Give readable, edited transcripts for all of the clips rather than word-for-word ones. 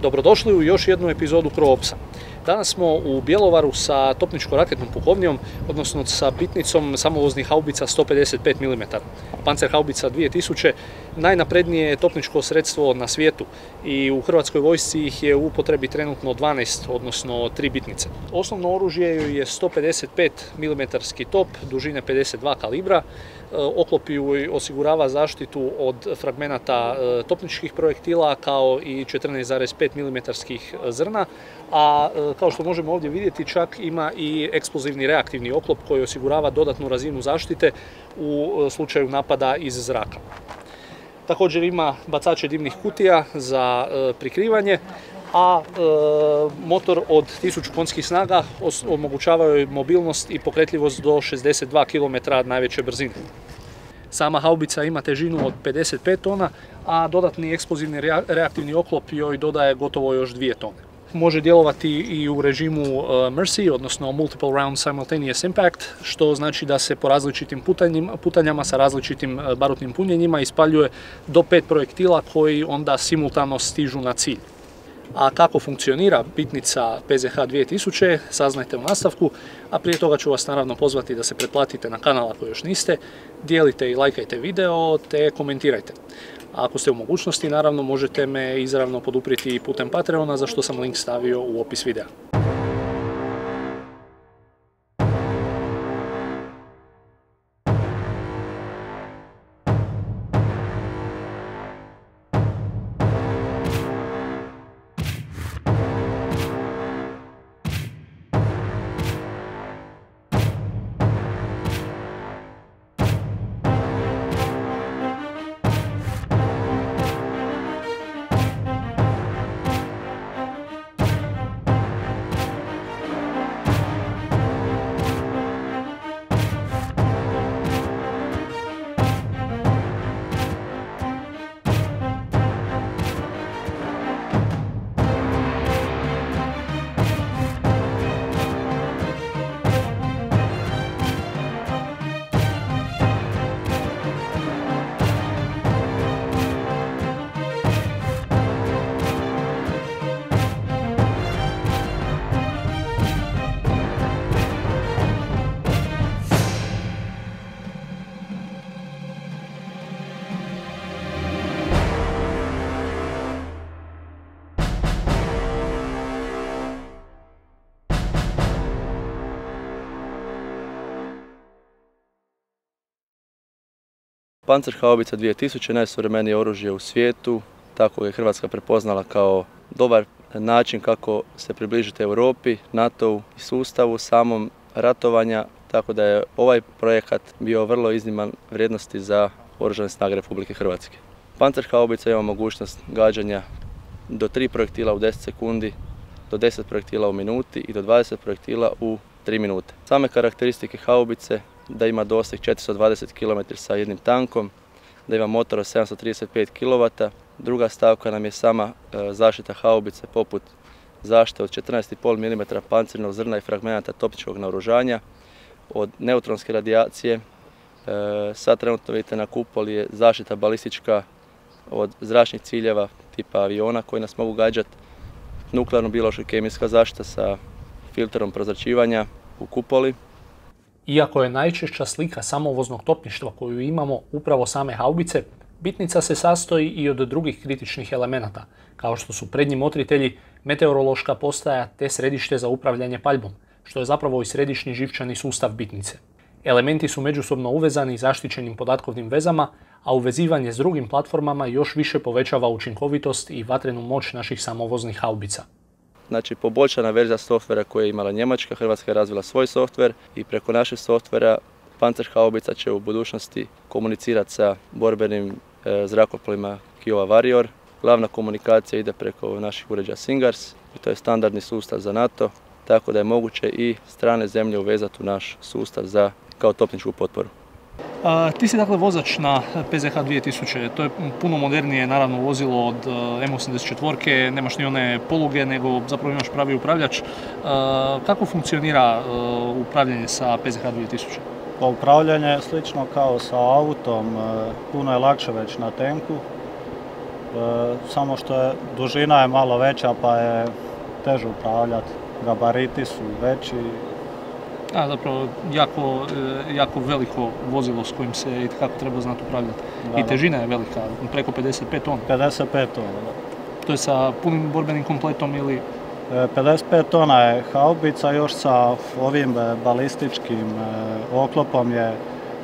Dobrodošli u još jednu epizodu Croopsa. Danas smo u Bjelovaru sa topničko-raketnom pukovnijom, odnosno sa bitnicom samovoznih haubica 155 mm. Panzerhaubica 2000, najnaprednije topničko sredstvo na svijetu i u Hrvatskoj vojsci ih je u upotrebi trenutno 12, odnosno 3 bitnice. Osnovno oružje je 155 mm top, dužine 52 kalibra. Oklop ju osigurava zaštitu od fragmenata topničkih projektila kao i 14,5 mm zrna, a kao što možemo ovdje vidjeti čak ima i eksplozivni reaktivni oklop koji osigurava dodatnu razinu zaštite u slučaju napada iz zraka. Također ima bacače dimnih kutija za prikrivanje, a motor od 1000 konjskih snaga omogućava joj mobilnost i pokretljivost do 62 km najveće brzine. Sama haubica ima težinu od 55 tona, a dodatni eksplozivni reaktivni oklop joj dodaje gotovo još 2 tone. Može djelovati i u režimu Mercy, odnosno Multiple Round Simultaneous Impact, što znači da se po različitim putanjama sa različitim barutnim punjenjima ispaljuje do 5 projektila koji onda simultano stižu na cilj. A kako funkcionira bitnica PZH 2000 saznajte u nastavku, a prije toga ću vas naravno pozvati da se pretplatite na kanal ako još niste, dijelite i lajkajte video te komentirajte. A ako ste u mogućnosti, naravno možete me izravno poduprijeti putem Patreona, za što sam link stavio u opis videa. Panzerhaubica 2000 najsuvremenije oružje u svijetu, tako je Hrvatska prepoznala kao dobar način kako se približiti Europi, NATO-u i sustavu samom ratovanja, tako da je ovaj projekat bio vrlo izniman vrijednosti za Oružane snage Republike Hrvatske. Panzerhaubica ima mogućnost gađanja do 3 projektila u 10 sekundi, do 10 projektila u minuti i do 20 projektila u 3 minute. Same karakteristike haubice da ima doseg 420 km sa jednim tankom, da ima motor od 735 kW. Druga stavka nam je sama zaštita haubice poput zaštite od 14,5 mm pancirnog zrna i fragmenata topničkog naoružanja, od neutronske radijacije. Sad trenutno vidite na kupoli je zaštita balistička od zračnih ciljeva tipa aviona koji nas mogu gađati, nuklearno-biološka kemijska zaštita sa filterom prozračivanja u kupoli. Iako je najčešća slika samovoznog topništva koju imamo upravo same haubice, bitnica se sastoji i od drugih kritičnih elemenata, kao što su prednji motritelji, meteorološka postaja te središte za upravljanje paljbom, što je zapravo i središnji živčani sustav bitnice. Elementi su međusobno uvezani zaštićenim podatkovnim vezama, a uvezivanje s drugim platformama još više povećava učinkovitost i vatrenu moć naših samovoznih haubica. Znači, poboljšana verzija softvera koju je imala Njemačka, Hrvatska je razvila svoj softver i preko našeg softvera Panzerhaubica će u budućnosti komunicirati sa borbenim zrakoplovima Kiowa Warrior. Glavna komunikacija ide preko naših uređaja Singars i to je standardni sustav za NATO, tako da je moguće i strane zemlje uvezati u naš sustav kao topničku potporu. Ti si dakle vozač na PZH 2000, to je puno modernije naravno vozilo od M84, nemaš ni one poluge nego zapravo imaš pravi upravljač. Kako funkcionira upravljanje sa PZH 2000? Pa upravljanje je slično kao sa autom, puno je lakše već na tenku. samo što je dužina je malo veća pa je teže upravljati. Gabariti su veći. Zapravo jako veliko vozilo s kojim se i kako treba znati upravljati. Da, I težina je velika, preko 55 tona. 55 tona, da. To je sa punim borbenim kompletom ili... 55 tona je haubica, još sa ovim balističkim oklopom je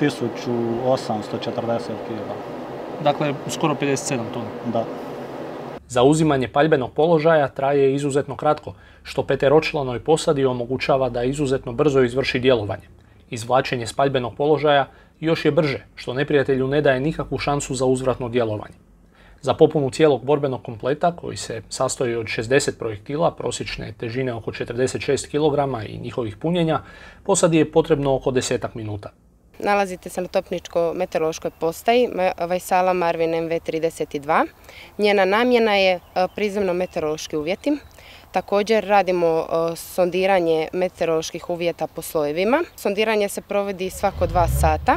1840 kg. Dakle, skoro 57 tona. Da. Zauzimanje paljbenog položaja traje izuzetno kratko, što peteročlanoj posadi omogućava da izuzetno brzo izvrši djelovanje. Izvlačenje s paljbenog položaja još je brže, što neprijatelju ne daje nikakvu šansu za uzvratno djelovanje. Za popunu cijelog borbenog kompleta, koji se sastoji od 60 projektila prosječne težine oko 46 kg i njihovih punjenja, posadi je potrebno oko 10 minuta. Nalazite se na topničko-meteorološkoj postaji Vajsala Marvin MV32. Njena namjena je prizemno-meteorološki uvjeti. Također radimo sondiranje meteoroloških uvjeta po slojevima. Sondiranje se provodi svako 2 sata.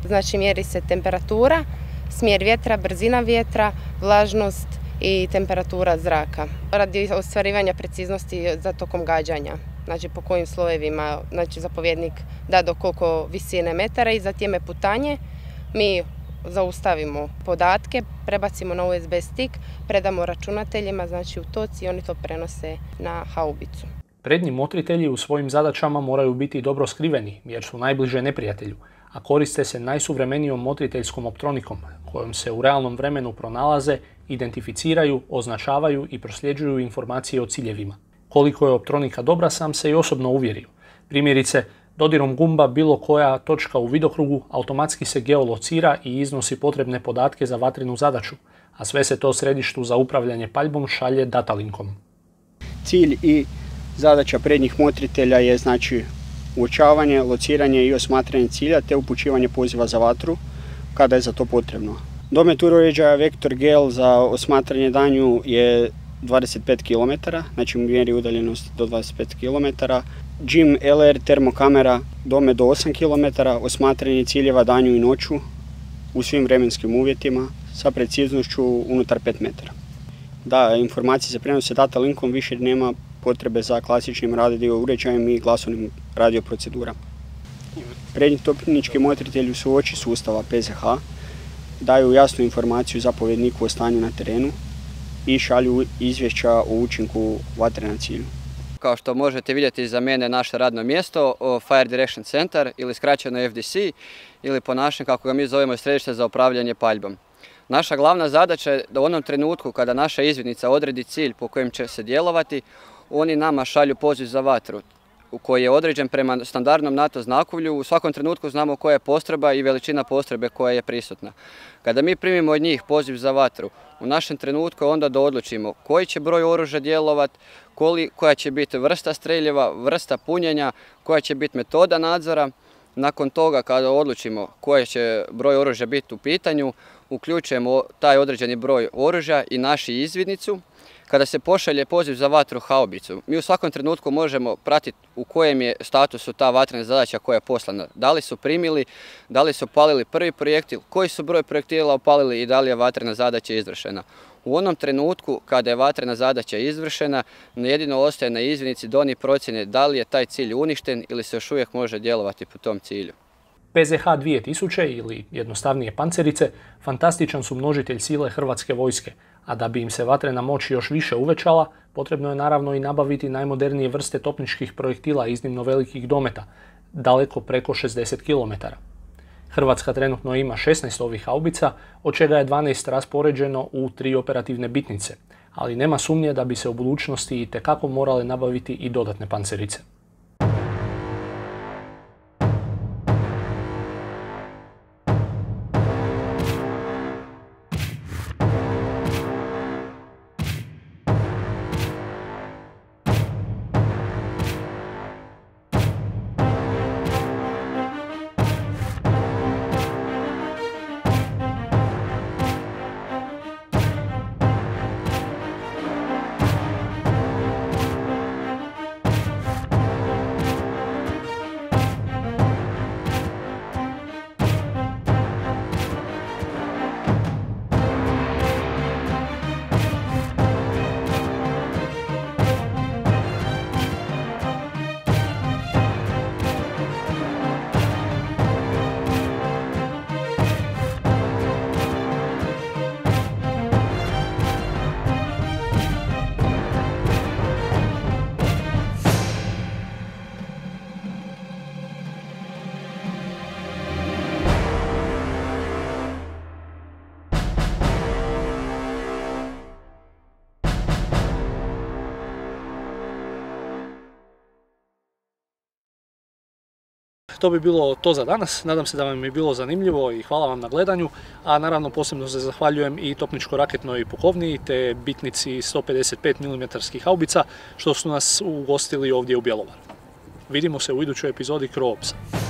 Znači mjeri se temperatura, smjer vjetra, brzina vjetra, vlažnost i temperatura zraka. Radi ostvarivanja preciznosti za tokom gađanja. Znači po kojim slojevima, znači zapovjednik da do koliko visine metara i zatim putanje. Mi zaustavimo podatke, prebacimo na USB stick, predamo računateljima, znači u toci i oni to prenose na haubicu. Prednji motritelji u svojim zadaćama moraju biti dobro skriveni jer su najbliže neprijatelju, a koriste se najsuvremenijom motriteljskom optronikom kojom se u realnom vremenu pronalaze, identificiraju, označavaju i prosljeđuju informacije o ciljevima. Koliko je optronika dobra sam se i osobno uvjerio. Primjerice, dodirom gumba bilo koja točka u vidokrugu automatski se geolocira i iznosi potrebne podatke za vatrenu zadaću, a sve se to središtu za upravljanje paljbom šalje datalinkom. Cilj i zadaća prednjih motritelja je znači uočavanje, lociranje i osmatranje cilja te upućivanje poziva za vatru kada je za to potrebno. Domet uređaja Vektor Gel za osmatranje danju je 25 km, znači mjeri udaljenost do 25 km. Jim LR termokamera domet do 8 km, osmatranje ciljeva danju i noću u svim vremenskim uvjetima sa preciznošću unutar 5 metara. Da, informacije se prenose data linkom, više nema potrebe za klasičnim radio uređajem i glasovnim radio procedurama. Prednji topnički motritelji su oči sustava PZH, daju jasnu informaciju zapovjedniku o stanju na terenu i šalju izvješća o učinku vatre na cilju. Kao što možete vidjeti iza mene naše radno mjesto, Fire Direction Center ili skraćeno FDC ili po našem kako ga mi zovemo središte za upravljanje paljbom. Naša glavna zadaća je da u onom trenutku kada naša izvidnica odredi cilj po kojem će se djelovati, oni nama šalju poziv za vatru koji je određen prema standardnom NATO znakovlju. U svakom trenutku znamo koja je postrojba i veličina postrojbe koja je prisutna. Kada mi primimo od njih poziv za vatru, u našem trenutku onda da odlučimo koji će broj oružja djelovati, koja će biti vrsta streljeva, vrsta punjenja, koja će biti metoda nadzora. Nakon toga kada odlučimo koji će broj oružja biti u pitanju, uključujemo taj određeni broj oružja i našu izvidnicu. Kada se pošalje poziv za vatru haubicu, mi u svakom trenutku možemo pratiti u kojem je statusu ta vatrena zadaća koja je poslana. Da li su primili, da li su opalili prvi projektil, koji su broj projektila opalili i da li je vatrena zadaća izvršena. U onom trenutku kada je vatrena zadaća izvršena, jedino ostaje na izvidnici da oni procjene da li je taj cilj uništen ili se još uvijek može djelovati po tom cilju. PZH 2000 ili jednostavnije pancerice fantastičan su množitelj sile Hrvatske vojske, a da bi im se vatrena moć još više uvećala, potrebno je naravno i nabaviti najmodernije vrste topničkih projektila iznimno velikih dometa, daleko preko 60 km. Hrvatska trenutno ima 16 ovih haubica, od čega je 12 raspoređeno u 3 operativne bitnice, ali nema sumnje da bi se u budućnosti itekako morale nabaviti i dodatne pancerice. To bi bilo to za danas. Nadam se da vam je bilo zanimljivo i hvala vam na gledanju. A naravno posebno se zahvaljujem i topničko-raketnoj pukovniji te bitnici 155 mm haubica što su nas ugostili ovdje u Bjelovaru. Vidimo se u idućoj epizodi CRO Opsa.